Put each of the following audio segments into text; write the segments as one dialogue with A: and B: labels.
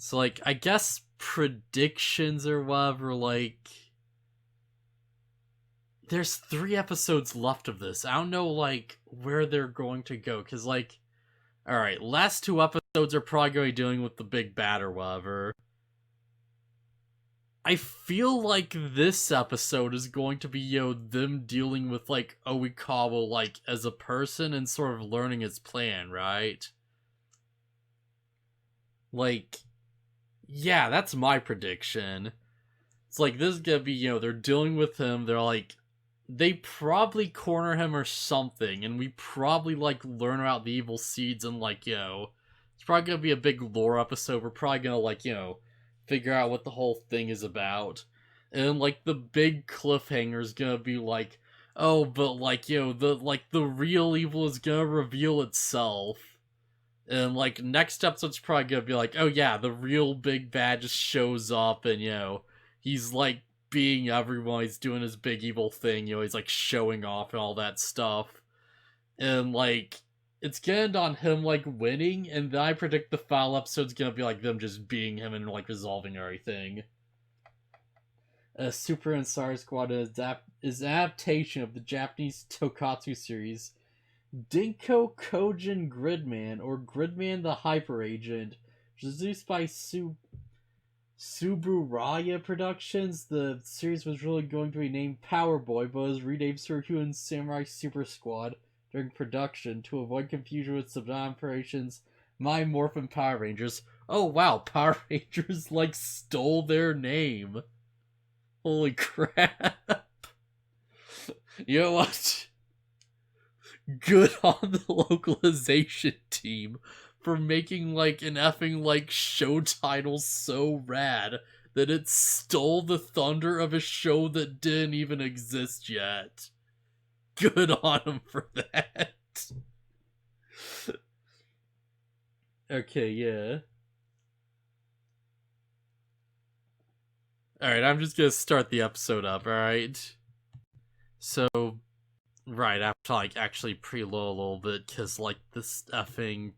A: So, like, I guess predictions or whatever, like, there's 3 episodes left of this. I don't know, like, where they're going to go, because, like, alright, last 2 episodes are probably going to be dealing with the big bad or whatever. I feel like this episode is going to be, them dealing with, like, Oikawa, like, as a person and sort of learning his plan, right? Like, yeah, that's my prediction. It's like, this is gonna be, they're dealing with him, they're like, they probably corner him or something, and we probably, like, learn about the evil seeds and, like, it's probably gonna be a big lore episode. We're probably gonna, like, figure out what the whole thing is about. And, like, the big cliffhanger is gonna be like, oh, but, like, the real evil is gonna reveal itself. And, like, next episode's probably gonna be like, oh yeah, the real big bad just shows up and, he's, like, being everyone, he's doing his big evil thing, he's, like, showing off and all that stuff. And, like, it's gonna end on him, like, winning, and then I predict the final episode's gonna be, like, them just being him and, like, resolving everything. Super and Star Squad is an adaptation of the Japanese Tokatsu series Dinko Kojin Gridman, or Gridman the Hyper Agent, produced by Suburaya Productions. The series was really going to be named Power Boy, but was renamed Surhuan Samurai Super Squad during production to avoid confusion with Sublime Operations My Morphin Power Rangers. Oh wow, Power Rangers, like, stole their name. Holy crap. You know what? Good on the localization team for making, like, an effing, like, show title so rad that it stole the thunder of a show that didn't even exist yet. Good on them for that. Okay, yeah. Alright, I'm just gonna start the episode up, alright? So, right, I have to, like, actually preload a little bit, because, like, this effing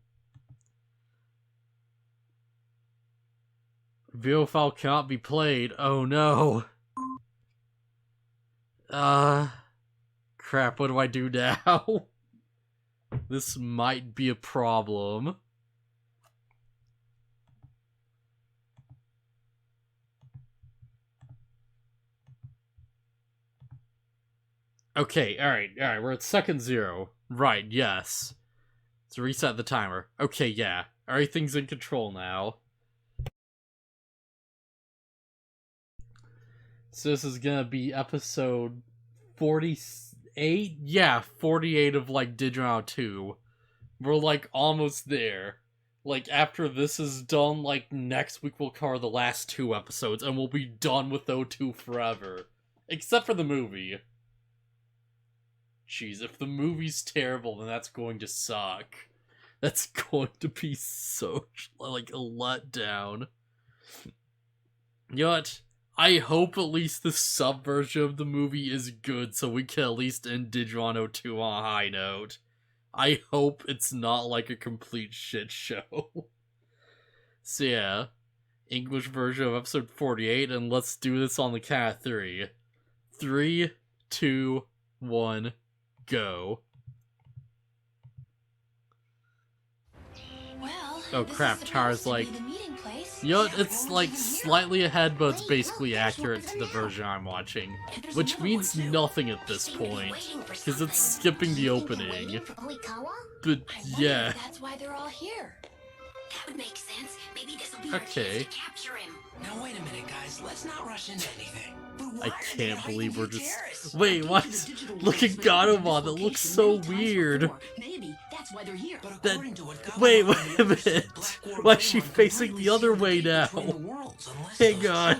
A: video file cannot be played. Oh no. Crap, what do I do now? This might be a problem. Okay, alright, we're at second 0. Right, yes. Let's reset the timer. Okay, yeah. Everything's in control now. So this is gonna be episode 48? Yeah, 48 of, like, Digimon 2. We're, like, almost there. Like, after this is done, like, next week we'll cover the last 2 episodes, and we'll be done with O2 forever. Except for the movie. Jeez, if the movie's terrible, then that's going to suck. That's going to be so, like, a letdown. You know what? I hope at least the sub version of the movie is good, so we can at least end Digimon O2 on a high note. I hope it's not like a complete shit show. So yeah, English version of episode 48, and let's do this on the count of 3. 3, 2, 1, go.
B: Well,
A: oh crap, Tara's like, you know, it's like slightly ahead, but it's basically accurate to the version I'm watching. Which means nothing at this point, because it's skipping the opening. But yeah.
B: That's why they're all here. That would make sense. Maybe this will be
A: okay.
B: our chance to capture him.
C: Now wait a minute, guys. Let's not rush into anything.
A: I can't believe we're just... Wait, what? Look at Gatomon, that looks so weird.
B: Maybe that's why they're here.
A: Wait a minute. Why is she facing the other way now? Hang on.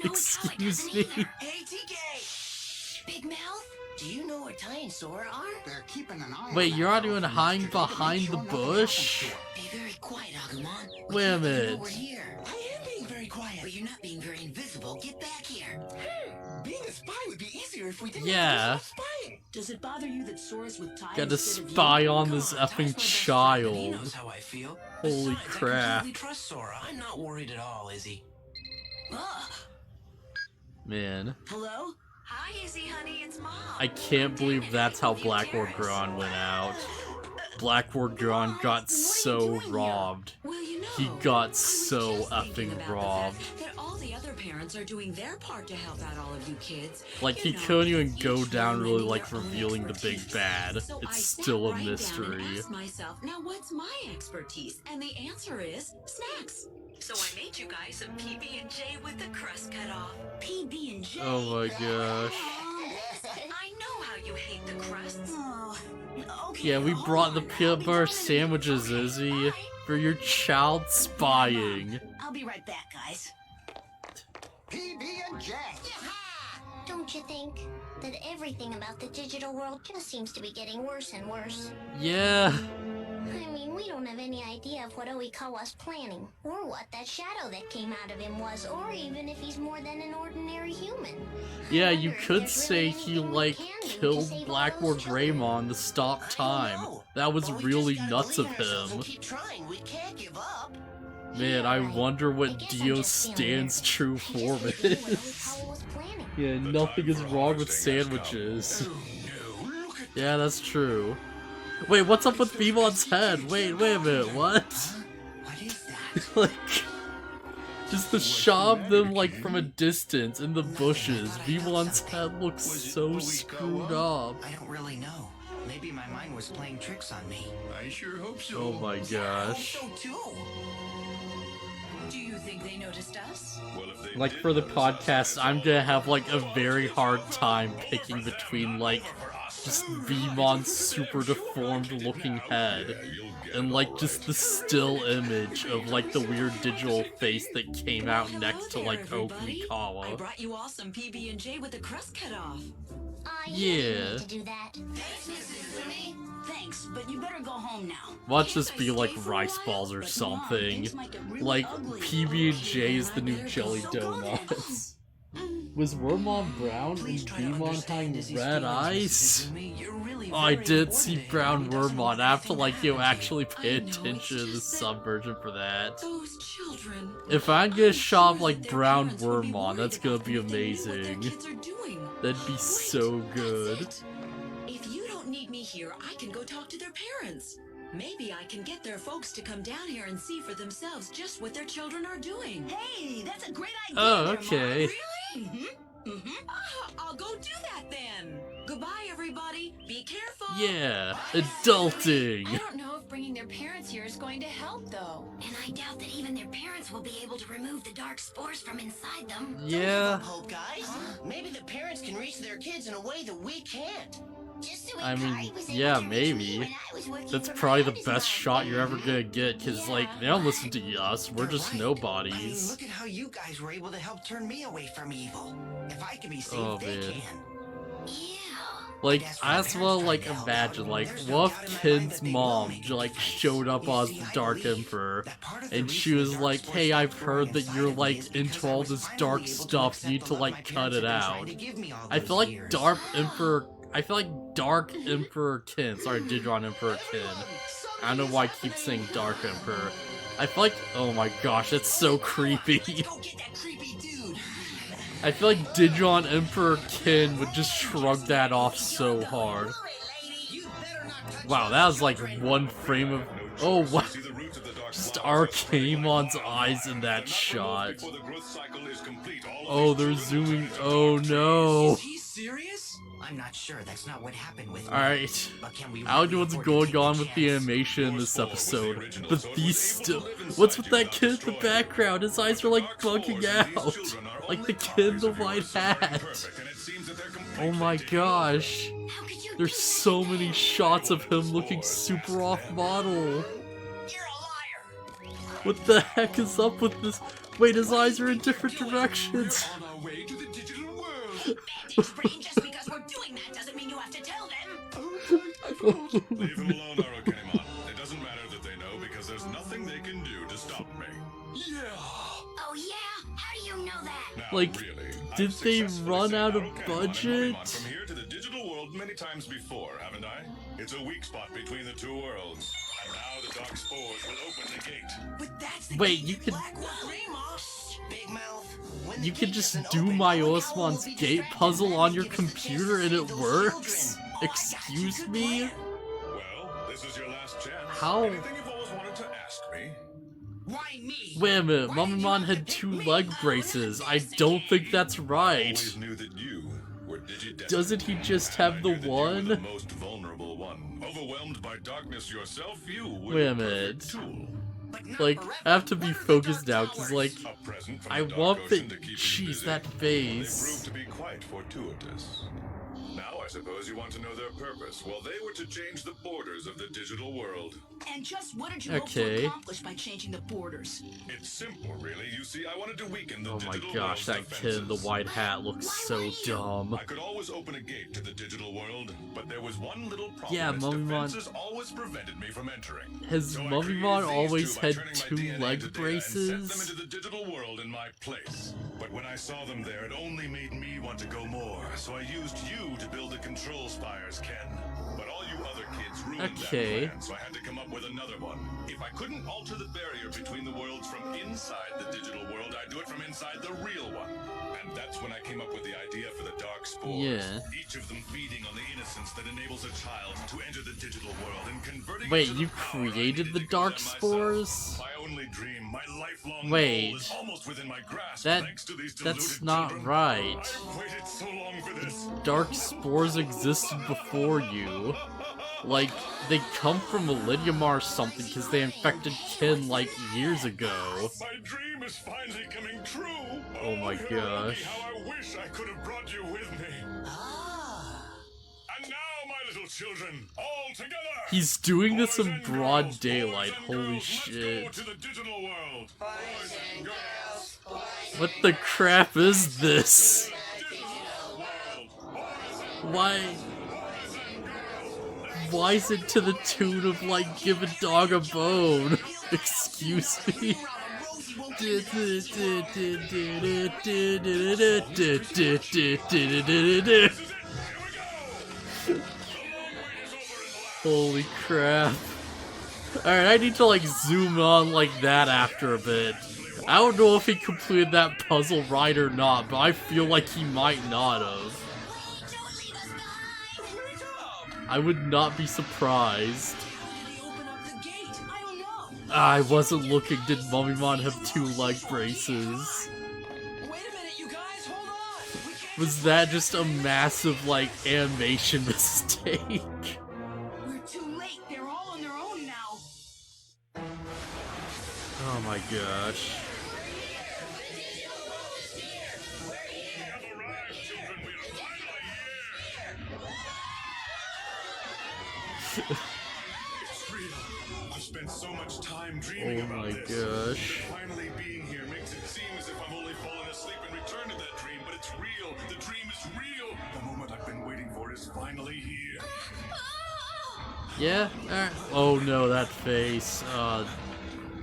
A: Excuse me.
C: Hey, TK!
B: Big Mouth, do you know where Ty and Sora are?
D: They're keeping an eye
A: Wait,
D: on
A: you're
D: that
A: not even
D: dog,
A: hiding
D: Mr.
A: behind the
D: Make sure
A: bush?
B: Be very quiet, Agumon.
A: Wait a minute.
B: We're here.
C: I am being very quiet.
B: But you're not being very invisible. Get back here.
C: Being a spy would be easier if we didn't
A: Yeah.
C: have to do spying.
B: Does it bother you that Sora's with Ty
A: Gotta
B: instead of you?
A: spy on
C: Come
A: this
C: on, Ty's my
A: effing
C: best friend, and he
A: child.
C: knows how I feel.
A: Holy
C: Besides,
A: crap.
C: I completely trust Sora. I'm not worried at all, Izzy.
B: Ugh.
A: Man,
B: Hello? Hi, Izzy, honey. It's Mom.
A: I can't believe that's how Blackwargreymon went out. Blackwargreymon got so robbed.
B: Well, you know,
A: He got
B: I was
A: so
B: just thinking
A: effing
B: about the
A: robbed.
B: fact that all the other parents are doing their part to help out all of you kids.
A: Like, he
B: You know,
A: couldn't even
B: each
A: go
B: one
A: down really,
B: lending
A: like,
B: their own
A: revealing the big
B: expertise.
A: bad.
B: So I
A: It's
B: sat
A: still a
B: right down
A: mystery.
B: and asked myself, now what's my expertise? And the answer is snacks. So I made you guys some PB&J with the crust cut off. PB&J?
A: Oh my gosh.
B: I know how you hate the crusts. Oh, okay,
A: Yeah, we
B: hold
A: brought the
B: on.
A: peanut
B: I'll be
A: butter
B: down in a minute.
A: sandwiches,
B: Okay,
A: Izzy,
B: bye.
A: for your child spying.
B: I'll be right back, guys.
C: PB&J.
D: Don't you think that everything about the digital world just seems to be getting worse and worse?
A: Yeah.
D: I mean, we don't have any idea of what Oikawa's planning, or what that shadow that came out of him was, or even if he's more than an ordinary human.
A: Yeah,
D: I
A: you
D: wonder if
A: could
D: there's
A: say
D: really
A: he,
D: anything we
A: like,
D: can do to
A: killed
D: save all those children.
A: Blackwargreymon to stop
C: I don't
A: time.
C: know.
A: That was
C: But we
A: really
C: just gotta
A: nuts of
C: believe in ourselves
A: him.
C: and keep trying. We can't give up.
A: Man,
D: Yeah,
A: I
D: right.
A: wonder
D: I
A: what
D: guess I'm
A: Dio
D: just feeling
A: stands
D: nervous.
A: true
D: I just
A: form
D: wish we knew what
A: is.
D: Oikawa was planning.
A: Yeah, nothing is wrong with sandwiches.
C: Oh no, look at
A: Yeah, that's true. Wait, what's up with Beemon's head? Wait a minute, what?
C: what is that?
A: Like, just the shot of them, like, from a distance in the bushes. Beemon's head looks so screwed up.
C: I don't really know. Maybe my mind was playing tricks on me.
E: I sure hope so.
A: Oh my
C: I hope
A: gosh.
C: so too.
B: Do you think they noticed us?
E: Well, if they
A: Like,
E: did
A: for the
E: notice us,
A: podcast,
E: that's
A: I'm
E: all
A: gonna
E: right.
A: have, like, a very hard time picking between, like, just Beemon's super deformed looking head and, like, just the still image of, like, the weird digital face that came out
B: Hello
A: next to,
B: there,
A: like,
B: everybody. I
A: Okikawa.
B: brought you all some PB&J with the crust cut off.
D: You didn't
A: Yeah.
D: need to do that.
B: Thanks, but you better go home now.
A: Watch
B: Can't
A: this
B: I
A: be like
B: stay for a
A: rice
B: while?
A: balls or
B: But Mom,
A: something.
B: things might get really
A: Like
B: ugly.
A: PB&J is the
B: I
A: new
B: better
A: jelly
B: go. So go then.
A: donuts. Was Wormmon brown and
C: Please try to
A: Beemon
C: understand
A: having
C: Izzy's
A: red
C: feelings,
A: eyes?
C: Mrs. Izumi. You're really
A: Oh, I
C: very
A: did
C: important
A: see
C: to him,
A: brown
C: and he doesn't
A: Wormmon.
C: want
A: I have to
C: anything
A: like
C: happen to
A: actually
B: I
A: pay
B: know, it's
A: attention to the
B: just that-
A: sub version for that.
B: Those children.
A: If I get a
B: I'm
A: shot of
B: sure
A: like
B: that their
A: brown
B: parents would be
A: Wormmon,
B: worried
A: that's gonna
B: about
A: be
B: them if they knew what their
A: amazing.
B: kids are doing.
A: That'd be
B: Right,
A: so
B: that's
A: good.
B: it. If you don't need me here, I can go talk to their parents. Maybe I can get their folks to come down here and see for themselves just what their children are doing. Hey, that's a great idea.
A: Oh, okay.
B: Really? I'll go do that then. Goodbye, everybody. Be careful.
A: Yeah, adulting.
F: I don't know if bringing their parents here is going to help, though.
D: And I doubt that even their parents will be able to remove the dark spores from inside them.
A: Yeah,
C: Hope, guys. Maybe the parents can reach their kids in a way that we can't.
D: Just the way
A: I mean,
D: Kari was able
A: yeah,
D: to reach me
A: maybe.
D: when I was working
A: that's
D: for
A: probably the
D: Miranda's
A: best
D: mom.
A: shot you're ever gonna get, cause like, they don't listen to us, we're
C: They're
A: just
C: right. I mean,
A: nobodies.
C: look at how you guys were able to help turn me away from evil. If I can be saved,
A: Oh,
C: they
A: man.
C: can.
D: Yeah.
A: Like,
C: That's
A: I
C: what
A: as well,
C: parents
A: like,
C: tried to help
A: imagine,
C: out.
A: like,
C: There's no
A: what
C: doubt
A: if
C: in my mind
A: Kid's
C: that they will
A: mom,
C: make a
A: like,
C: difference.
A: showed up
C: You
A: as
C: see,
A: the
C: I
A: Dark
C: believe
A: Emperor,
C: that part of the
A: and
C: reason
A: she
C: the
A: was
C: dark
A: like,
C: spores
A: hey, I've
C: stopped growing
A: heard that
C: inside
A: you're,
C: of me
A: like,
C: is
A: into
C: because I
A: all
C: was
A: this
C: finally
A: dark
C: able to
A: stuff,
C: accept
A: you need
C: the
A: to,
C: love my
A: like, cut
C: parents
A: it
C: had been
A: out.
C: trying to give me all
A: I
C: those
A: feel like
C: years.
A: Dark Emperor Kin, sorry, Digimon Emperor Kin. I don't know why I keep saying Dark Emperor. I feel like, oh my gosh, that's so creepy.
C: Go get that creepy dude.
A: I feel like Digimon Emperor Kin would just shrug that off so hard. Wow, that was like one frame of... Oh, wow. Just Arcaimon's eyes in that shot. Oh, they're zooming... Oh, no.
C: Is he serious? I'm not sure. That's not what happened with me.
A: Alright.
C: But can we
A: I don't know
C: really
A: what's
C: afford to
A: going
C: take
A: on
C: the
A: with the
C: chance?
A: animation in this episode, but these still... What's with that kid in the background? His eyes are like bugging out. Like the kid in the white hat. Oh my gosh.
D: How could you
A: There's
D: do
A: so
D: that?
A: many shots of him looking super off model.
C: You're a liar.
A: What the heck is up with this? Wait, his eyes are in different directions.
C: On our way to the digital world.
B: Bandage brain, just because we're doing that doesn't mean you have to tell them.
E: Leave him alone, Arcainemon. It doesn't matter that they know because there's nothing they can do to stop me.
C: Yeah.
D: Oh, yeah? didn't know that.
E: Now,
A: Like,
E: really,
A: did
E: I've
A: they
E: successfully
A: run
E: sent
A: out of
E: Arrowcamon and
A: budget?
E: Momimon from here to the digital world many times before, haven't I? It's a weak spot between the two worlds. And now the dark spores will open the gate.
C: But that's the
A: Wait,
C: gate
A: you
C: to
A: could-
C: Blackwargreymon. Big mouth. When the
A: You can
C: gate
A: just
C: doesn't
A: do
C: open,
A: Myosmon's
C: Arrow will be
A: gate
C: distracted
A: puzzle
C: and
A: on
C: that
A: your
C: may give us a chance
A: computer
C: to
A: and
C: save
A: it
C: those
A: works?
C: children. Oh, I got you.
A: Excuse
C: Good
A: me?
C: plan.
E: Well, this is your last chance.
A: How-
E: Anything you've always wanted to ask me?
C: Why me?
A: Wait a minute,
C: Why did you
A: Momimon
C: have
A: had
C: to
A: 2
C: pick me?
A: leg
C: Oh,
A: braces. I
C: that's
A: don't think
C: again.
A: that's right.
E: Always knew that you were Digidestined.
A: Doesn't he just
E: And
A: have
E: I
A: the
E: knew that you were the
A: one?
E: most vulnerable one. Overwhelmed by darkness yourself, you were
A: Wait a
E: the
A: minute.
E: perfect tool.
C: But not
A: Like,
C: forever.
A: I have to be
C: What are the
A: focused
C: Dark
A: now, cause
C: Towers?
A: like,
E: A present from
A: I
E: the dark
A: want
E: ocean
A: the-
E: to keep you
A: jeez,
E: busy.
A: that
E: They
A: face.
E: proved to be quite fortuitous. Now I suppose you want to know their purpose. Well, they were to change the borders of the digital world.
B: And just what did you hope
A: Okay.
B: to accomplish by changing the borders?
E: It's simple, really. You see, I wanted to weaken the
A: Oh my
E: digital
A: gosh,
E: world's
A: that kid in the
E: defenses.
A: white hat looks so dumb.
E: I could always open a gate to the digital world, but there was one little problem.
A: Yeah,
E: its
A: Momimon-
E: defenses always prevented me from entering.
A: Has
E: So I
A: Momimon
E: created these
A: always
E: two by
A: had
E: turning my
A: 2
E: DNA
A: leg
E: into data and sent them
A: braces?
E: into the digital world in my place. But when I saw them there, it only made me want to go more. So I used you to build the control spires, Ken. But all you other kids ruined
A: Okay.
E: that plan, so I had to come up with another one. If I couldn't alter the barrier between the worlds from inside the digital world, I'd do it from inside the real one. And that's when I came up with the idea for the dark spores.
A: Yeah.
E: Each of them feeding on the innocence that enables a child to enter the digital world and converting
A: Wait,
E: it to
A: you
E: the power I
A: created
E: needed
A: the
E: to
A: dark
E: condemn myself.
A: spores?
E: My only dream, my lifelong
A: Wait.
E: goal is almost within my grasp
A: That-
E: thanks to these
A: that's
E: deluded
A: not
E: children.
A: right.
E: I've waited so long for this.
A: Dark spores existed before you. Like, they come from Millenniumar or something because they infected Ken like years ago.
E: My dream is finally coming true.
A: Oh my
E: Loki,
A: gosh.
E: how I wish I could have brought you with me. And now, my little children, all together.
A: He's doing this
E: Boys
A: in
E: and
A: broad
E: girls,
A: daylight,
E: boys and
A: holy
E: girls,
A: shit.
E: Let's go to the digital world. Boys and girls,
A: What the crap is this?
E: digital world. Boys and
A: Why? Why is it to the tune of like give a dog a bone? Excuse me. Holy crap. Alright, I need to like zoom on like that after a bit. I don't know if he completed that puzzle right or not, but I feel like he might not have.
D: Don't leave us behind!
A: I would not be surprised.
B: How did they open up the gate? I don't know.
A: I wasn't looking. Did Momimon have 2 leg braces?
B: Wait a minute, you guys, hold on. We can't
A: Was that just a massive, like, animation mistake?
B: We're too late. They're all on their own now.
A: Oh my gosh.
E: It's real. I've spent so much time dreaming
A: Oh
E: about
A: my
E: this.
A: gosh.
E: Finally being here makes it seem as if I've only fallen asleep and returned to that dream, but it's real. The dream is real. The moment I've been waiting for is finally here.
A: Yeah? Alright. Oh no, that face.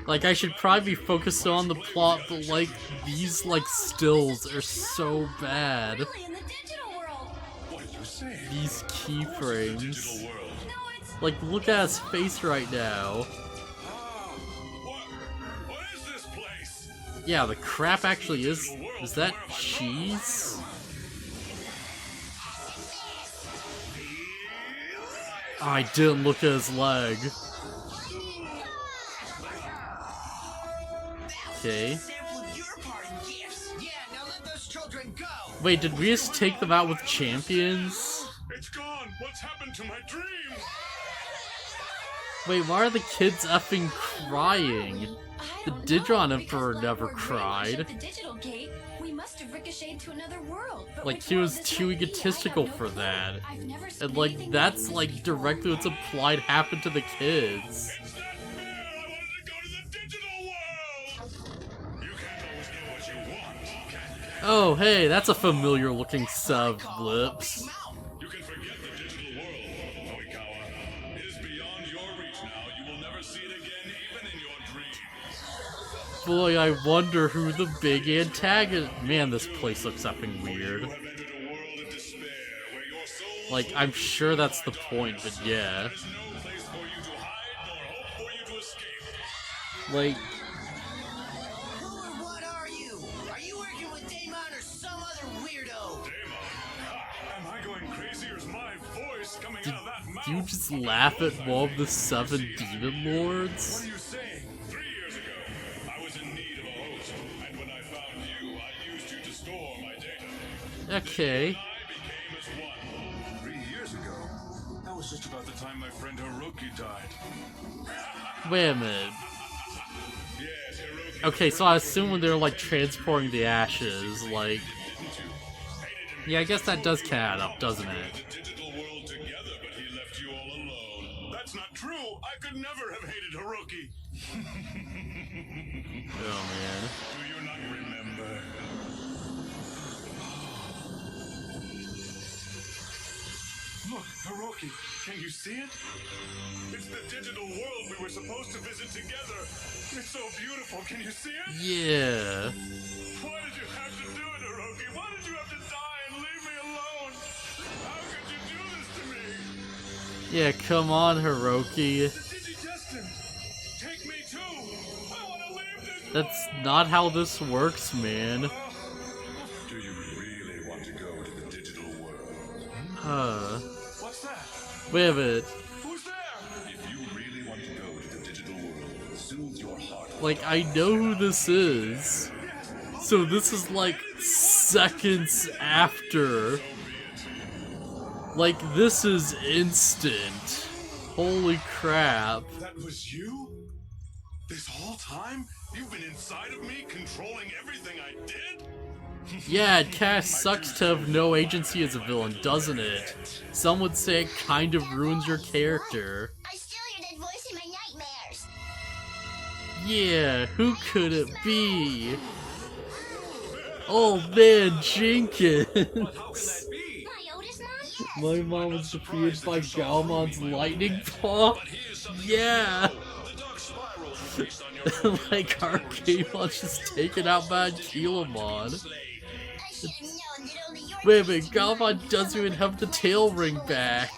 A: Like, I should probably be focused on the plot, but like, these, like, stills are so bad.
D: Really, in the digital world!
E: What are you saying?
A: These
E: Digital
A: keyframes.
E: world.
D: No, it's...
A: Like, look at his face right now.
E: Ah, what is this place?
A: Yeah, the crap actually is... Is that cheese? I didn't look at his leg. Okay.
C: Sample of your party gifts. Yeah, now let those children go.
A: Wait, did we just take them out with champions?
E: It's gone. What's happened to my dream?
A: Wait, why are the kids effing crying?
F: I
A: The
F: don't
A: Digimon
F: know,
A: Emperor
F: because
A: never
F: Blackwargreymon
A: cried.
F: shut the digital gate. We must have ricocheted to another world. But
A: Like,
F: which
A: he
F: world
A: was
F: this
A: too
F: might be, I
A: egotistical
F: have no
A: for
F: clue.
A: that.
F: I've never seen
A: And like,
F: anything
A: that's
F: this
A: like
F: before.
A: directly what's implied happened to the kids.
E: It's not fair. I wanted to go to the digital world. You can't always get what you want, can you?
A: Oh, hey, that's a familiar looking Sev lips.
E: You can forget the digital world, Oikawa. It is beyond your reach now. You will never see it again, even in your dreams.
A: boy, I wonder who the big antagonist. Man, this place looks effing weird. Like, I'm sure that's the point, but yeah. Like,
C: Who or what are you? Are you working with Damon or some other weirdo?
E: Am I going crazy or is my voice coming out of that mouth?
A: do you just laugh at one of the 7 demon lords?
E: What are you saying? 3 years ago, I was in need of a host, and when I found you, I used you to store my data.
A: Okay.
E: I became as one. 3 years ago? That was just about the time my friend Hiroki died.
A: Wait a minute.
E: Yes, Hiroki.
A: Okay, so I assume when they're like transporting the ashes, like, yeah, I guess that does add up, doesn't it?
E: The digital world together, but he left you all alone. That's not true. I could never have hated Hiroki.
A: Oh man.
E: Do you not remember? Look, Hiroki, can you see it? It's the digital world we were supposed to visit together. It's so beautiful. Can you see it?
A: Yeah.
E: Why did you have to do it, Hiroki? Why did you have to die and leave me alone? How could you do this to me?
A: Yeah, come on, Hiroki.
E: The Digi-Destined! Take me too! I want to leave this
A: That's not how this works, man.
E: Do you really want to go to the digital world? What's that?
A: Wait a minute.
E: Who's there? If you really want to go to the digital world, soothe your heart.
A: Like, I know who this is. So this is like seconds after. Like, this is instant. Holy crap.
E: That was you? This whole time? You've been inside of me, controlling everything I did?
A: Yeah, it kinda sucks to have no agency as a villain, doesn't it? Some would say it kind of ruins your character.
D: I still hear that voice in my nightmares.
A: Yeah, who could it be? Oh man, Jenkins!
D: My Otis mom?
A: My mom was defeated by Galmon's lightning paw? Yeah! Like Arcamon's just taken out by Kilamon.
D: I should have known that only your
A: Wait a minute, Galmon doesn't even have the tail ring back.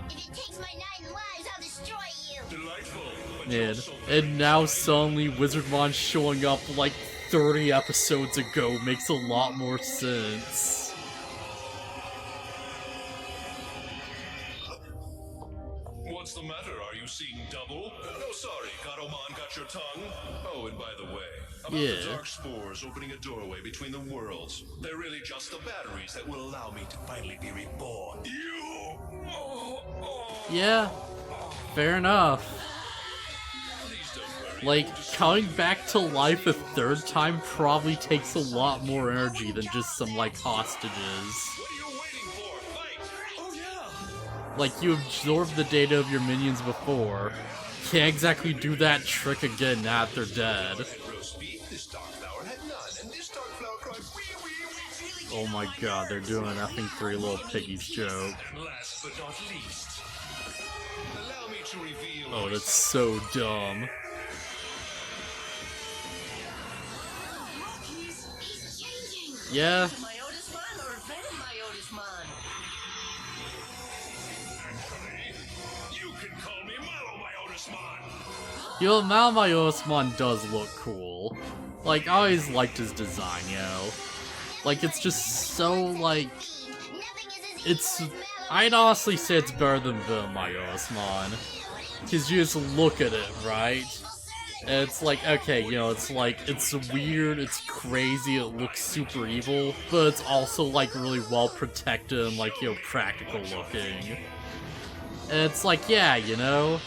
D: If it takes my 9 lives, I'll destroy you.
E: Delightful.
A: Man, and now suddenly Wizardmon showing up like 30 episodes ago makes a lot more sense.
E: What's the matter? Are you seeing double? No, sorry. Gatomon got your tongue. Oh, and by the way, about the
A: Yeah.
E: dark spores opening a doorway between the worlds. They're really just the batteries that will allow me to finally be reborn. You!
A: Yeah, fair enough.
E: Please don't worry.
A: Like, coming back to life a 3rd time probably takes a lot more energy than just some, like, hostages.
E: What are you waiting for? Fight! Oh, yeah!
A: Like, you absorbed the data of your minions before. Can't exactly do that trick again now that they're dead.
E: Roast beef, this dark flower had none, and this dark flower cried wee wee wee.
A: Oh my god, they're doing an effing 3 Little Piggies joke.
E: And last but not least, allow me to reveal.
A: Oh, that's so dumb.
B: He's changing.
A: Yeah,
B: My Otismon or Venom my Otismon?
E: You can call me Malo, my Otismon.
A: yo, now my Osman does look cool. Like, I always liked his design, yo. Like, it's just so, like, it's, I'd honestly say it's better than Venom my Osman. Cause you just look at it, right? And it's like, okay, you know, it's like, it's weird, it's crazy, it looks super evil, but it's also, like, really well protected and, like, you know, practical looking. And it's like, yeah, you know?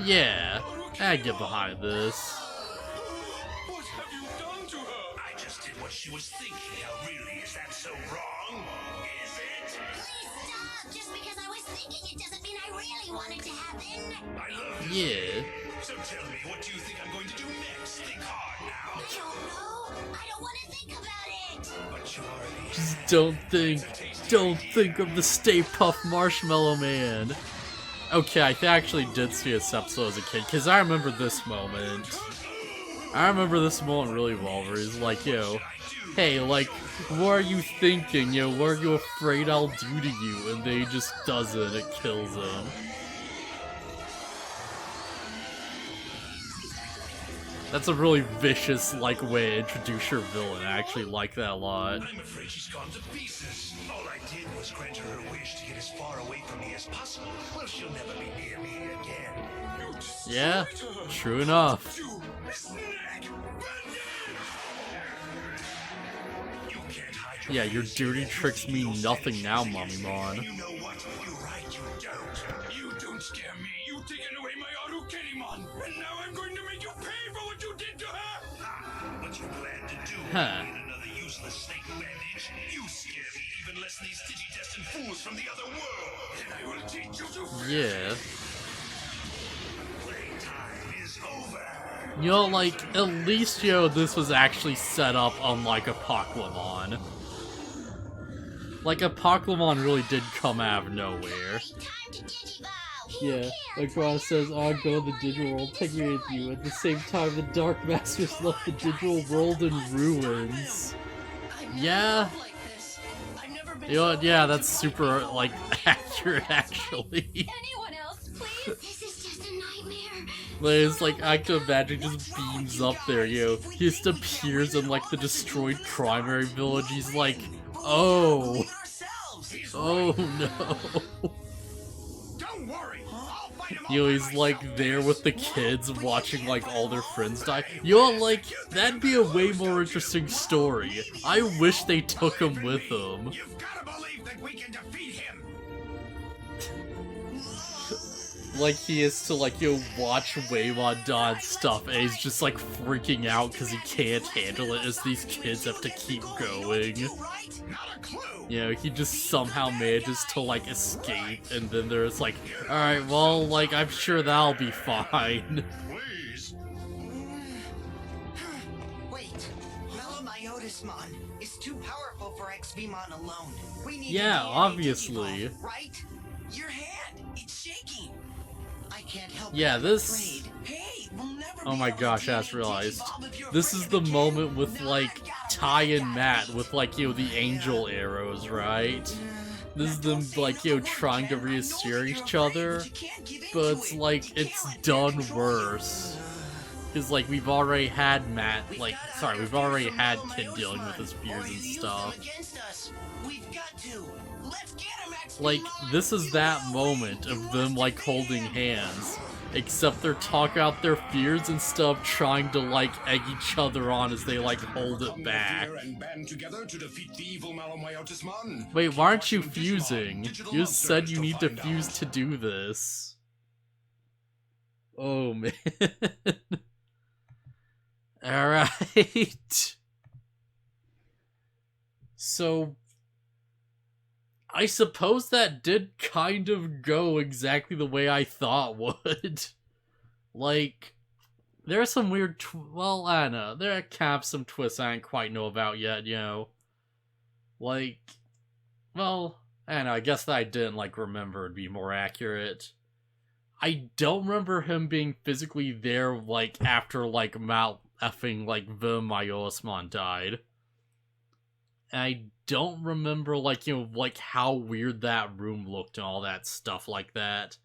A: Yeah, I get behind this.
E: What have you done to her? I just did what she was thinking. Now, really, is that so wrong? Is it?
D: Please stop! Just because I was thinking it doesn't mean I really want it to happen.
E: I love
A: Yeah.
E: So tell me, what do you think I'm going to do next? Think hard now.
D: I don't know. I don't want to think about it.
E: But Charlie,
A: Just don't think of the Stay Puft Marshmallow Man. Okay, I actually did see this episode as a kid, because I remember this moment. I remember this moment really well, where he's like, yo, hey, like, what are you thinking, yo, what are you afraid I'll do to you? And then he just does it, it kills him. That's a really vicious, like, way to introduce your villain. I actually like that a lot.
G: I'm afraid she's gone to pieces. All I did was grant her her wish to get as far away from me as possible. Well, she'll never be near me again.
A: Yeah, true enough. Yeah, your dirty tricks mean nothing now, Mummymon.
G: You know what? You're right, you don't.
E: You don't scare me. You've taken away my Arukenimon, and now I'm going to make you pay for what you did to her.
G: What you plan to do?
A: Huh.
G: Get another useless snake bandage? You scare me even less than these digi-destined fools from the other world.
E: And I will teach you to
A: Yeah.
G: Playtime is over.
A: You know, like, at least, yo, this was actually set up unlike Apocalypse. Like, Apocalypse really did come out of nowhere. Yeah, like Ron says, oh, go to the digital world, take me with you. At the same time, the Dark Masters left the digital world in ruins. Yeah. You know what, yeah, that's super, like, accurate, actually.
F: Anyone else, please?
D: This is just a nightmare.
A: Like, it's like Active Magic just beams up there, yo. He just appears in, like, the destroyed primary village. He's like, oh. Oh, no.
E: Don't worry. I'll fight him.
A: Yo, he's like there with the kids watching like all their friends die. Yo, like, that'd be a way more interesting story. I wish they took him with them.
E: You've got to believe that we can defeat him.
A: Like he is to like, yo, watch Waymon Don stuff and he's just like freaking out because he can't handle it as these kids have to keep going.
E: Not a clue.
A: You know, he just somehow manages to like escape and then there's like, alright, well, like, I'm sure that'll be fine.
E: Please.
C: Wait, Melomyotismon is too powerful for XVmon alone. We need
A: Yeah,
C: a DNA
A: obviously.
C: Digimon, right? Your hand, it's shaking. I can't help
A: Yeah,
C: but be
A: this...
C: afraid. Hey, we'll never
A: Oh
C: be
A: my
C: able
A: gosh,
C: to
A: I just
C: DNA
A: realized.
C: Digivolve if you're
A: This
C: afraid
A: is
C: of
A: the
C: kid.
A: moment with,
C: Now
A: like,
C: I got
A: Ty
C: you.
A: and Matt with, like, you know, the angel arrows, right? This is them, like, you know, trying to reassure each other, but it's, like, it's done worse. Because, like, we've already had Matt, like, sorry, we've already had Kid dealing with his fears and stuff. Like, this is that moment of them, like, holding hands. Except they're talking out their fears and stuff, trying to, like, egg each other on as they, like, hold it back.
E: And band together to defeat the evil Melomyotismon.
A: Wait, why aren't you fusing? You just said you need to fuse to do this. Oh, man. Alright. So... I suppose that did kind of go exactly the way I thought would. Like, there are some weird, well, I don't know, there are kind of some twists I don't quite know about yet, you know. Like, well, I don't know, I guess that I didn't, like, remember would be more accurate. I don't remember him being physically there, like, after, like, effing, like, Myosmon died. And I don't remember, like, you know, like, how weird that room looked and all that stuff like that.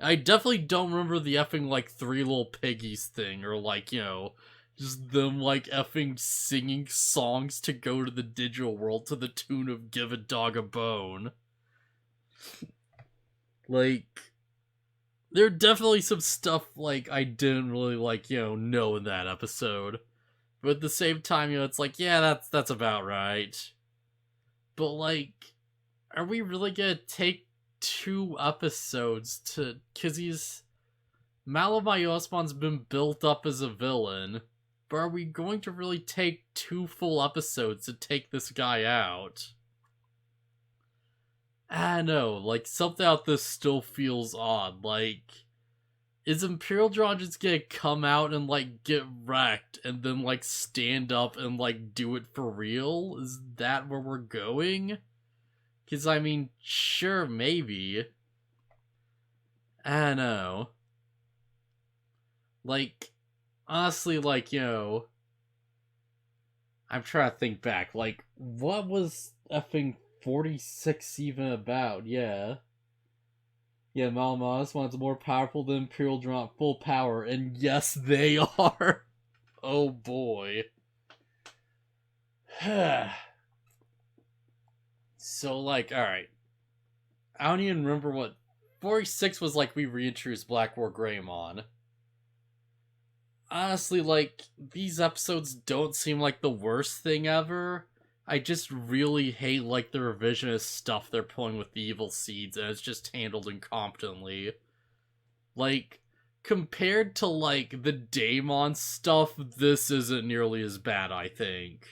A: I definitely don't remember the effing, like, Three Little Piggies thing, or, like, you know, just them, like, effing singing songs to go to the digital world to the tune of Give a Dog a Bone. Like, there are definitely some stuff, like, I didn't really, like, you know in that episode. But at the same time, you know, it's like, yeah, that's about right. But, like, are we really gonna take 2 episodes to... Because Malomyosmon's been built up as a villain, but are we going to really take 2 full episodes to take this guy out? I don't know, like, something about this still feels odd, like... Is Imperial Drawn just gonna come out and, like, get wrecked and then, like, stand up and, like, do it for real? Is that where we're going? Because, I mean, sure, maybe. I don't know. Like, honestly, like, I'm trying to think back, like, what was effing 46 even about? Yeah. Yeah, Malmas wants more powerful than Imperial Drum full power, and yes, they are. Oh boy. So, like, alright. I don't even remember what 46 was like we reintroduced Blackwargreymon. Honestly, like, these episodes don't seem like the worst thing ever. I just really hate, like, the revisionist stuff they're pulling with the evil seeds, and it's just handled incompetently. Like, compared to, like, the Daemon stuff, this isn't nearly as bad, I think.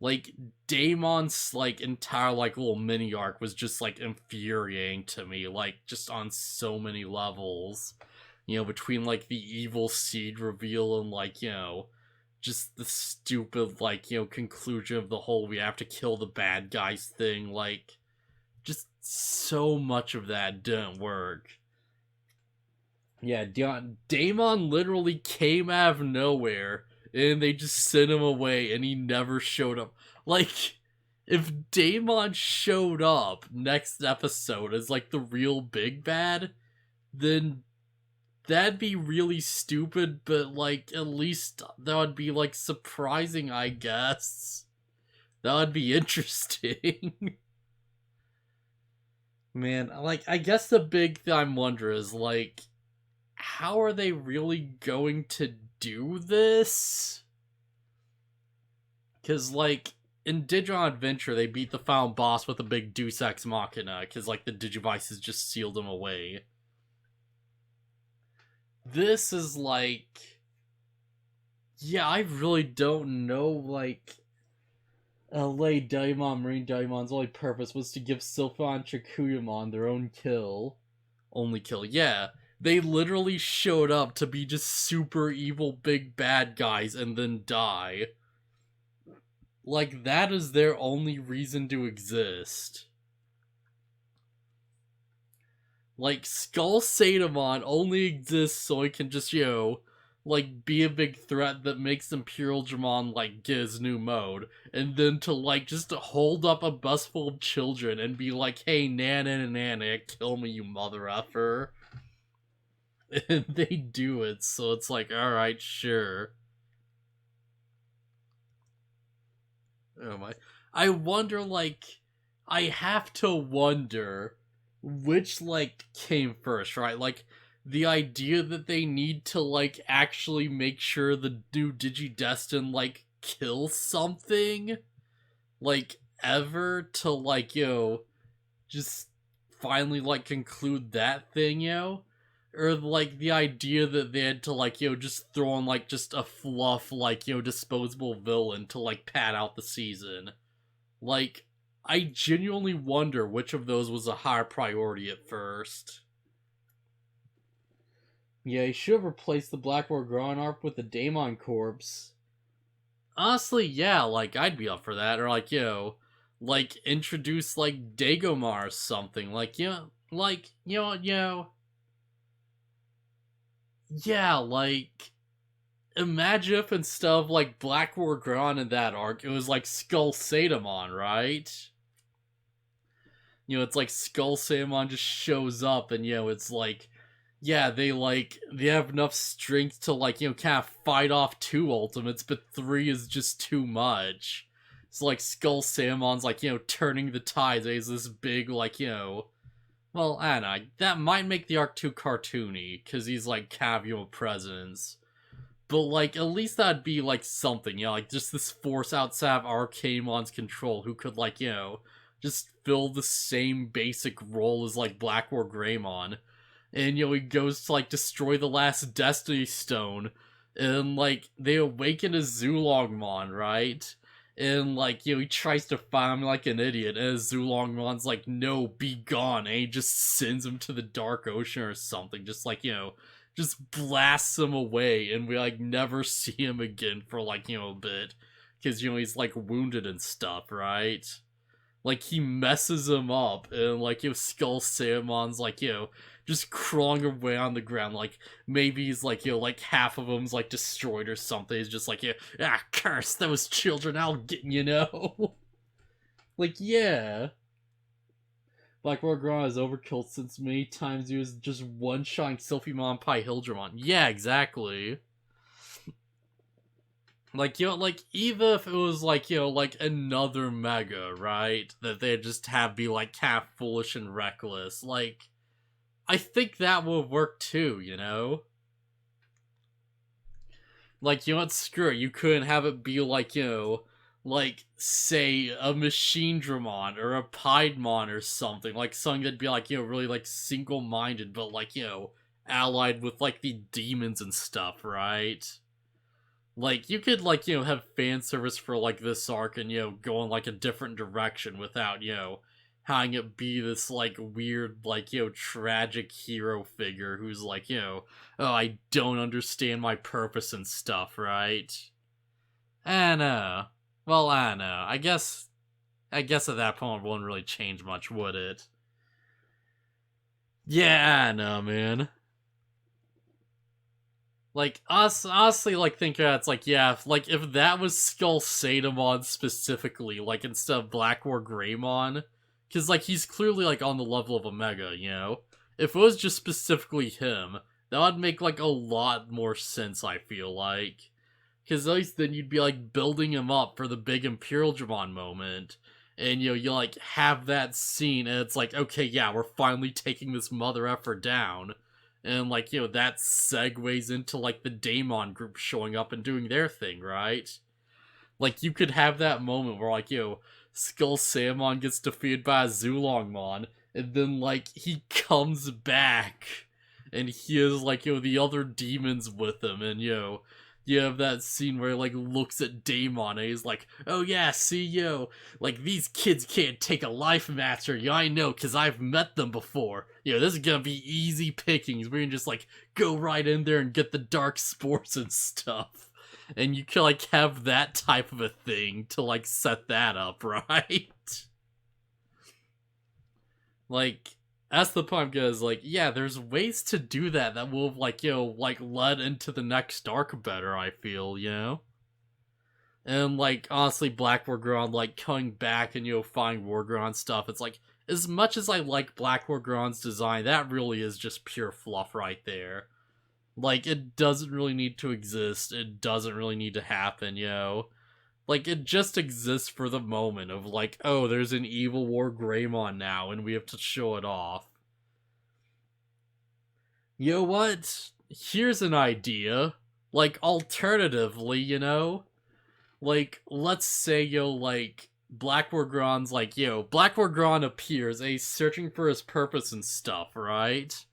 A: Like, Daemon's, like, entire, like, little mini-arc was just, like, infuriating to me, like, just on so many levels. Between, like, the evil seed reveal and, like, just the stupid, like, conclusion of the whole we have to kill the bad guys thing, like, just so much of that didn't work. Yeah, Daemon literally came out of nowhere, and they just sent him away, and he never showed up. Like, if Daemon showed up next episode as, like, the real big bad, then that'd be really stupid, but, like, at least that would be, like, surprising, I guess. That would be interesting. Man, like, I guess the big thing I'm wondering is, like, how are they really going to do this? Because, like, in Digimon Adventure, they beat the final boss with a big Deus Ex Machina, because, like, the Digivices just sealed him away. This is, like... Yeah, I really don't know, like... LA Daimon, Marine Daimon's only purpose was to give Sylpha and Chikuyamon their own kill. Only kill, yeah. They literally showed up to be just super evil big bad guys and then die. Like, that is their only reason to exist. Like, Skull Sadamon only exists so it can just, like, be a big threat that makes Imperial Dramon, like, get his new mode. And then to, like, just to hold up a bus full of children and be like, hey, Nana, kill me, you mother effer. And they do it, so it's like, alright, sure. Oh my. I wonder, like, I have to wonder which, like, came first, right? Like, the idea that they need to, like, actually make sure the new Digidestin, like, kills something, like, ever to, like, just finally, like, conclude that thing, or, like, the idea that they had to, like, just throw in, like, just a fluff, like, disposable villain to, like, pad out the season. Like, I genuinely wonder which of those was a higher priority at first. Yeah, he should have replaced the Blackwargreymon arc with the Daemon corpse. Honestly, yeah, like, I'd be up for that. Or, like, like, introduce, like, Dagomar or something. Like, like, yeah, like, imagine if instead of, like, Blackwargreymon in that arc, it was, like, Skull Sadamon, right? It's like Skull Sadamon just shows up and, it's like, yeah, they have enough strength to, like, kind of fight off 2 ultimates, but 3 is just too much. So, like, Skull Sadamon's, like, turning the tides, he's this big, like, well, I don't know, that might make the arc too cartoony, because he's, like, kind of, presence. But, like, at least that'd be, like, something, like, just this force outside of Arcainemon's control who could, like, just fill the same basic role as, like, Blackwargreymon. And, he goes to, like, destroy the last Destiny Stone, and, like, they awaken a Zulongmon, right? And, like, he tries to fight him like an idiot, and Zulongmon's like, no, be gone, and he just sends him to the Dark Ocean or something, just, like, just blasts him away, and we, like, never see him again for, like, a bit, because, he's, like, wounded and stuff, right? Like, he messes him up, and, like, Skull Sadamon's, like, just crawling away on the ground, like, maybe he's, like, like, half of him's, like, destroyed or something. He's just like, curse those children, I'll get, Like, yeah. Blackwargreymon has overkilled since many times he was just one-shotting Sylphimon Pyhildramon. Yeah, exactly. Like, like, even if it was, like, like, another Mega, right? That they'd just have be, like, half foolish and reckless. Like, I think that would work too, Like, what, screw it, you couldn't have it be, like, like, say, a Machine Dramon or a Piedmon or something. Like, something that'd be, like, really, like, single-minded, but, like, allied with, like, the demons and stuff, right? Like, you could, like, have fan service for, like, this arc and, go in, like, a different direction without, having it be this, like, weird, like, tragic hero figure who's like, oh, I don't understand my purpose and stuff, right? I know. Well, I don't know. I guess at that point it wouldn't really change much, would it? Yeah, I know, man. Like, honestly, like, think it's like, yeah, if that was Skull Sadamon specifically, like, instead of Blackwargreymon, because, like, he's clearly, like, on the level of Omega, If it was just specifically him, that would make, like, a lot more sense, I feel like. Because at least then you'd be, like, building him up for the big Imperial Dramon moment, and, you, like, have that scene, and it's like, okay, yeah, we're finally taking this mother effer down. And, like, that segues into, like, the Daemon group showing up and doing their thing, right? Like, you could have that moment where, like, Skull Samon gets defeated by a Zulongmon, and then, like, he comes back, and he has, like, the other demons with him, and, you have that scene where he, like, looks at Daemon, and he's like, oh yeah, see, like, these kids can't take a life master, I know, because I've met them before. This is gonna be easy pickings. We can just, like, go right in there and get the dark spores and stuff. And you can, like, have that type of a thing to, like, set that up, right? Like, that's the point, because, like, yeah, there's ways to do that will have, like, like, led into the next arc better, I feel, And, like, honestly, Blackwargreymon, like, coming back and, finding Wargreymon stuff, it's like, as much as I like Blackwargreymon's design, that really is just pure fluff right there. Like, it doesn't really need to exist, it doesn't really need to happen, Like, it just exists for the moment of, like, oh, there's an evil Wargreymon now, and we have to show it off. You know what? Here's an idea. Like, alternatively, Like, let's say, like, Blackwargreymon like, Blackwargreymon appears, and he's searching for his purpose and stuff, right?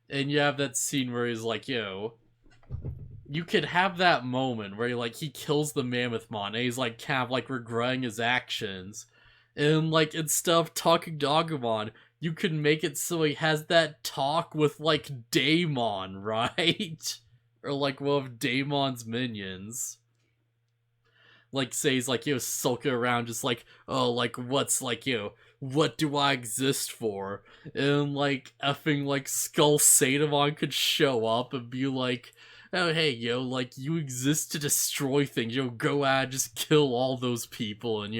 A: And you have that scene where he's like, you could have that moment where he kills the Mammothmon, and he's, like, kind of, like, regretting his actions. And, like, instead of talking to Agumon, you could make it so he has that talk with, like, Daemon, right? Or, like, one of Daemon's minions. Like, say he's, like, sulking around just like, oh, like, what's, like, what do I exist for? And, like, effing, like, Skull Sadamon could show up and be like, oh, hey, like, you exist to destroy things, go out, just kill all those people, and,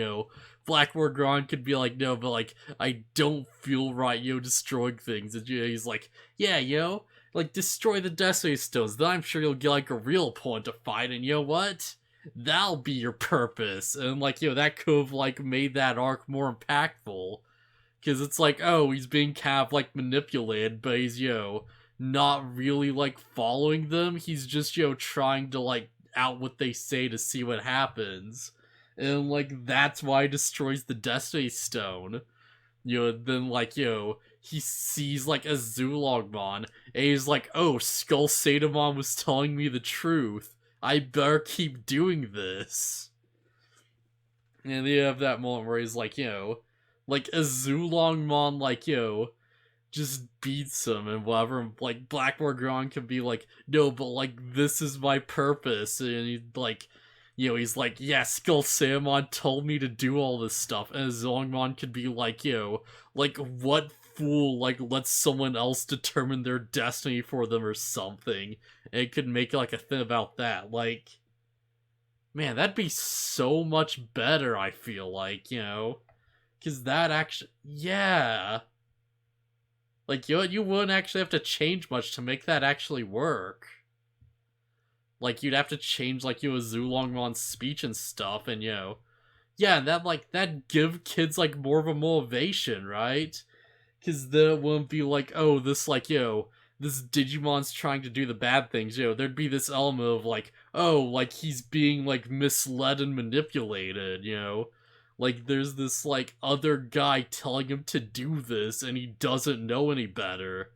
A: Blackwargreymon could be like, no, but, like, I don't feel right, destroying things, and, he's like, yeah, like, destroy the Destiny Stones, then I'm sure you'll get, like, a real point to fight, and you know what? That'll be your purpose. And, like, that could have, like, made that arc more impactful. Because it's like, oh, he's being kind of, like, manipulated, but he's, not really, like, following them. He's just, trying to, like, out what they say to see what happens. And, like, that's why he destroys the Destiny Stone. Then, like, he sees, like, a Zulongmon, and he's like, oh, Skull Sadamon was telling me the truth. I better keep doing this. And you have that moment where he's like, like, a Zulongmon, like, just beats him and whatever, and, like, Blackwargreymon can be like, no, but, like, this is my purpose, and he, like, he's like, yeah, Skull Samon told me to do all this stuff, and Zulongmon could be like, like, what fool, like, lets someone else determine their destiny for them or something. And it could make, like, a thing about that. Like, man, that'd be so much better, I feel like, you know? Because that actually, yeah. Like, you wouldn't actually have to change much to make that actually work. Like, you'd have to change, like, a Zulongmon's speech and stuff, and, you know, yeah, that'd give kids, like, more of a motivation, right? Because then it wouldn't be like, oh, this, like, this Digimon's trying to do the bad things, there'd be this element of, like, oh, like, he's being, like, misled and manipulated, Like, there's this, like, other guy telling him to do this, and he doesn't know any better.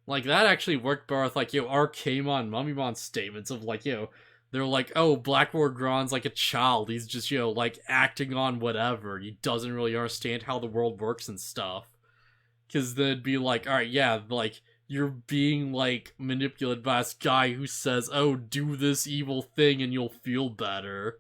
A: Like, that actually worked better with, like, Arcaemon, Mummymon statements of, like, they're like, oh, Blackwargreymon like a child. He's just, like, acting on whatever. He doesn't really understand how the world works and stuff. Because then it'd be like, alright, yeah, like, you're being, like, manipulated by this guy who says, oh, do this evil thing and you'll feel better.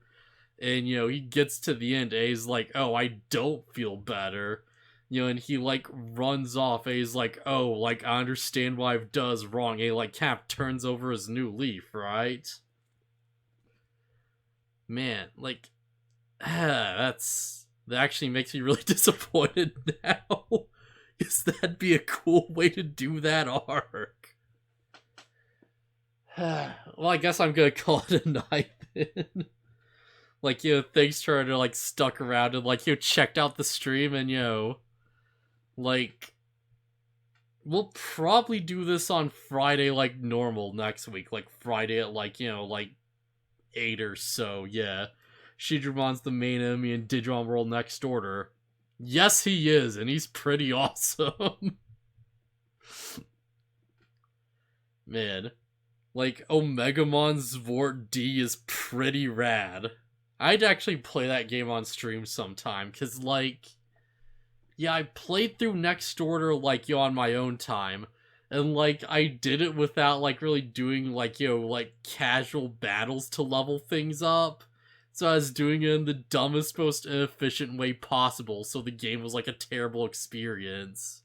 A: And, he gets to the end and he's like, oh, I don't feel better. And he, like, runs off and he's like, oh, like, I understand what I've done is wrong. And he, like, kind of turns over his new leaf, right? Man, like, that actually makes me really disappointed now. Because that'd be a cool way to do that arc. Well, I guess I'm gonna call it a night then. Like, thanks for her, like, stuck around and, like, checked out the stream and, like, we'll probably do this on Friday like normal next week. Like, Friday at, like, like, 8 or so, yeah. Shidramon's the main enemy in Digimon World Next Order. Yes, he is, and he's pretty awesome. Man. Like, Omegamon's Zvort D is pretty rad. I'd actually play that game on stream sometime, because, like, yeah, I played through Next Order, like, on my own time, and, like, I did it without, like, really doing, like, like, casual battles to level things up. So I was doing it in the dumbest, most inefficient way possible, so the game was, like, a terrible experience.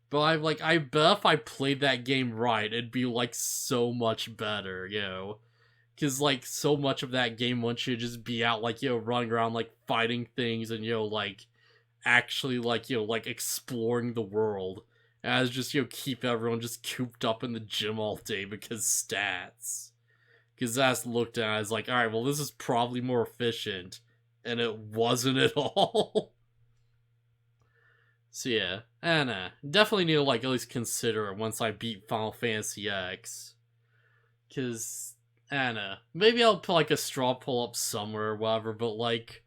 A: But I bet if I played that game right, it'd be, like, so much better, Because, like, so much of that game wants you to just be out, like, running around, like, fighting things and, like, actually, like, like, exploring the world. As just, keep everyone just cooped up in the gym all day because stats. Because that's looked at as like, alright, well, this is probably more efficient. And it wasn't at all. So yeah, and definitely need to, like, at least consider it once I beat Final Fantasy X. Because, maybe I'll put, like, a straw poll up somewhere or whatever, but, like,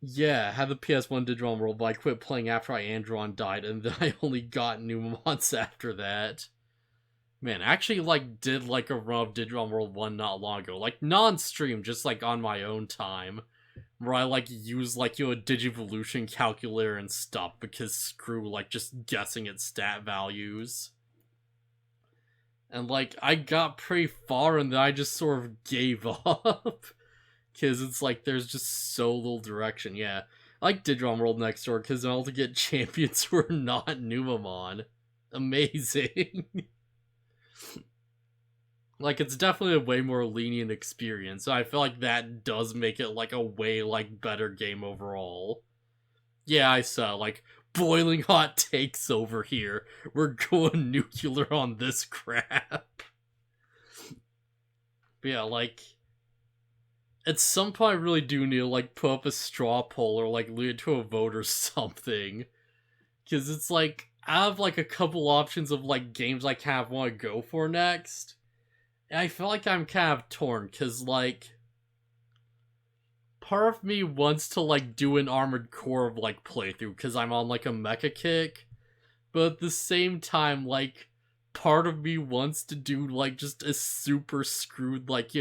A: yeah, had the PS1 Digimon World, but I quit playing after Andron died, and then I only got new months after that. Man, I actually, like, did, like, a run of Digimon World 1 not long ago. Like, non-stream, just, like, on my own time. Where I, like, use, like, a Digivolution calculator and stuff, because screw, like, just guessing at stat values. And, like, I got pretty far, and then I just sort of gave up. Because it's like, there's just so little direction, yeah. I like Digimon World Next Door, because I'm able to get champions who are not Numamon. Amazing. Like, it's definitely a way more lenient experience. So I feel like that does make it, like, a way, like, better game overall. Yeah, I saw, like, boiling hot takes over here. We're going nuclear on this crap. But yeah, like, at some point I really do need to, like, put up a straw poll or, like, lead it to a vote or something. Because it's, like, I have, like, a couple options of, like, games I kind of want to go for next. And I feel like I'm kind of torn, because, like, part of me wants to, like, do an Armored Core, like, playthrough, because I'm on, like, a mecha kick. But at the same time, like, part of me wants to do, like, just a super screwed, like,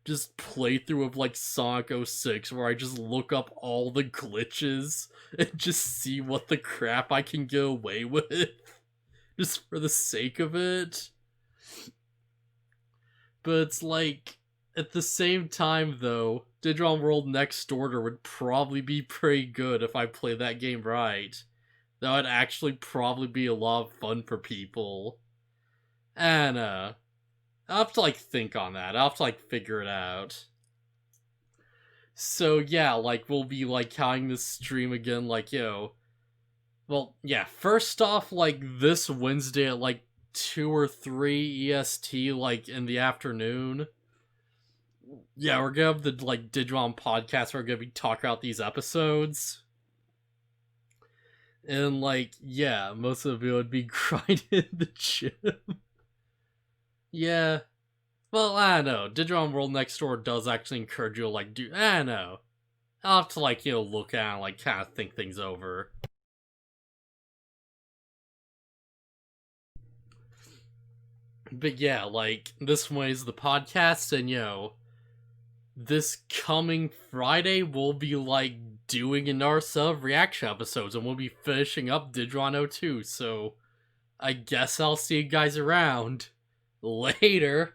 A: just playthrough of, like, Sonic 06, where I just look up all the glitches and just see what the crap I can get away with. Just for the sake of it. But it's like, at the same time, though, Digimon World Next Order would probably be pretty good if I play that game right. That would actually probably be a lot of fun for people. And, I'll have to, like, think on that. I'll have to, like, figure it out. So, yeah, like, we'll be, like, counting this stream again, like, well, yeah, first off, like, this Wednesday at, like, 2 or 3 EST, like, in the afternoon. Yeah, we're gonna have the, like, Digimon podcast where we're gonna be talking about these episodes. And, like, yeah, most of it would be grinding in the gym. Yeah. Well, I don't know. Digimon World Next Door does actually encourage you to, like, do... I don't know. I'll have to, like, look at it and, like, kind of think things over. But yeah, like, this way is the podcast, and, this coming Friday, we'll be, like, doing another set of reaction episodes, and we'll be finishing up Digimon 02, so I guess I'll see you guys around. Later!